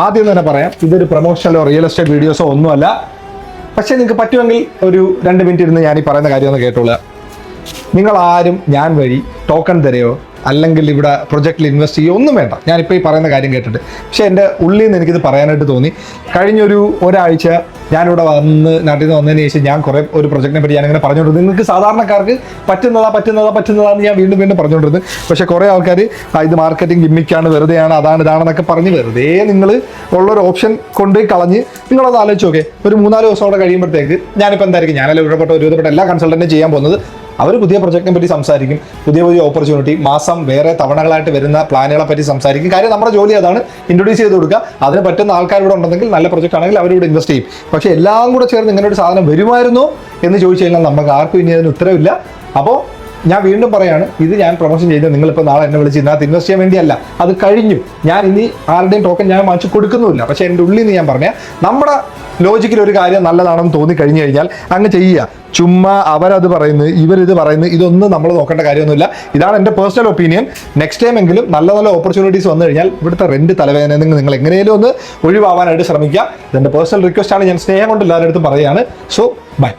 ആദ്യം തന്നെ പറയാം, ഇതൊരു പ്രൊമോഷനലോ റിയൽ എസ്റ്റേറ്റ് വീഡിയോസോ ഒന്നുമല്ല. പക്ഷേ നിങ്ങൾക്ക് പറ്റുമെങ്കിൽ ഒരു 2 മിനിറ്റ് ഇരുന്ന് ഞാൻ ഈ പറയുന്ന കാര്യം ഒന്ന് കേട്ടോളുക. നിങ്ങൾ ആരും ഞാൻ വഴി ടോക്കൺ തരുകയോ അല്ലെങ്കിൽ ഇവിടെ പ്രൊജക്റ്റിൽ ഇൻവെസ്റ്റ് ചെയ്യുകയോ ഒന്നും വേണ്ട. ഞാനിപ്പോൾ ഈ പറയുന്ന കാര്യം കേട്ടിട്ട് പക്ഷേ എൻ്റെ ഉള്ളിൽ നിന്ന് എനിക്കിത് പറയാനായിട്ട് തോന്നി. കഴിഞ്ഞൊരു ഒരാഴ്ച ഞാനിവിടെ നാട്ടിൽ നിന്ന് വന്നതിന് ശേഷം ഞാൻ ഒരു പ്രൊജക്റ്റിനെ പറ്റി ഞാനിങ്ങനെ പറഞ്ഞുകൊണ്ടിരുന്നു. നിങ്ങൾക്ക് സാധാരണക്കാർക്ക് പറ്റുന്നതാന്ന് ഞാൻ വീണ്ടും പറഞ്ഞുകൊണ്ടിരുന്നു. പക്ഷേ കുറേ ആൾക്കാർ ഇത് മാർക്കറ്റിംഗ് ഗിമ്മിക്കാണ്, വെറുതെയാണ്, ഇതാണെന്നൊക്കെ പറഞ്ഞ് വെറുതെ നിങ്ങൾ ഉള്ളൊരു ഓപ്ഷൻ കൊണ്ടുപോയി കളഞ്ഞ് നിങ്ങളത് ആലോചിച്ച് നോക്കെ. ഒരു 3-4 ദിവസം കൂടെ കഴിയുമ്പോഴത്തേക്ക് ഞാനിപ്പോൾ എന്തായിരിക്കും, ഞാനല്ല ഒരുവിധപ്പെട്ട എല്ലാ കൺസൾട്ടൻറ്റും ചെയ്യാൻ പോകുന്നത്, അവർ പുതിയ പ്രൊജക്റ്റിനെ പറ്റി സംസാരിക്കും, പുതിയ ഓപ്പർച്യൂണിറ്റി, മാസം വേറെ തവണകളായിട്ട് വരുന്ന പ്ലാനുകളെ പറ്റി സംസാരിക്കും. കാര്യം നമ്മുടെ ജോലി അതാണ്, ഇൻട്രൊഡ്യൂസ് ചെയ്ത് കൊടുക്കുക. അതിന് പറ്റുന്ന ആൾക്കാർ ഇവിടെ ഉണ്ടെങ്കിൽ, നല്ല പ്രൊജക്റ്റ് ആണെങ്കിൽ അവരിവിടെ ഇൻവെസ്റ്റ് ചെയ്യും. പക്ഷേ എല്ലാം കൂടെ ചേർന്ന് ഇങ്ങനെ ഒരു സാധനം വരുമായിരുന്നോ എന്ന് ചോദിച്ചു കഴിഞ്ഞാൽ നമുക്ക് ആർക്കും ഇനി അതിന് ഉത്തരവില്ല. അപ്പോൾ ഞാൻ വീണ്ടും പറയാണ്, ഇത് ഞാൻ പ്രൊമോഷൻ ചെയ്ത് നിങ്ങളിപ്പോൾ നാളെ എന്നെ വിളിച്ച് ഇതിനകത്ത് ഇൻവെസ്റ്റ് ചെയ്യാൻ വേണ്ടിയല്ല. അത് കഴിഞ്ഞു. ഞാൻ ഇനി ആരുടെയും ടോക്കൺ ഞാൻ വാങ്ങിച്ച് കൊടുക്കുന്നുമില്ല. പക്ഷേ എൻ്റെ ഉള്ളിൽ നിന്ന് ഞാൻ പറഞ്ഞാൽ നമ്മുടെ ലോജിക്കിൽ ഒരു കാര്യം നല്ലതാണെന്ന് തോന്നിക്കഴിഞ്ഞു കഴിഞ്ഞാൽ അങ്ങ് ചെയ്യുക. ചുമ്മാ അവരത് പറയുന്നത് ഇവരിത് പറയുന്നത് ഇതൊന്നും നമ്മൾ നോക്കേണ്ട കാര്യമൊന്നുമില്ല. ഇതാണ് എൻ്റെ പേഴ്സണൽ ഒപ്പീനിയൻ. നെക്സ്റ്റ് ടൈം എങ്കിലും നല്ല ഓപ്പർച്യൂണിറ്റീസ് വന്നു കഴിഞ്ഞാൽ ഇവിടുത്തെ റെന്റ് തലവേദന നിങ്ങൾ എങ്ങനെയും ഒന്ന് ഒഴിവാവാനായിട്ട് ശ്രമിക്കുക. ഇതെൻ്റെ പേഴ്സണൽ റിക്വസ്റ്റ് ആണ്. ഞാൻ സ്നേഹം കൊണ്ട് എല്ലാവരുടെ അടുത്തും പറയുകയാണ്. So by.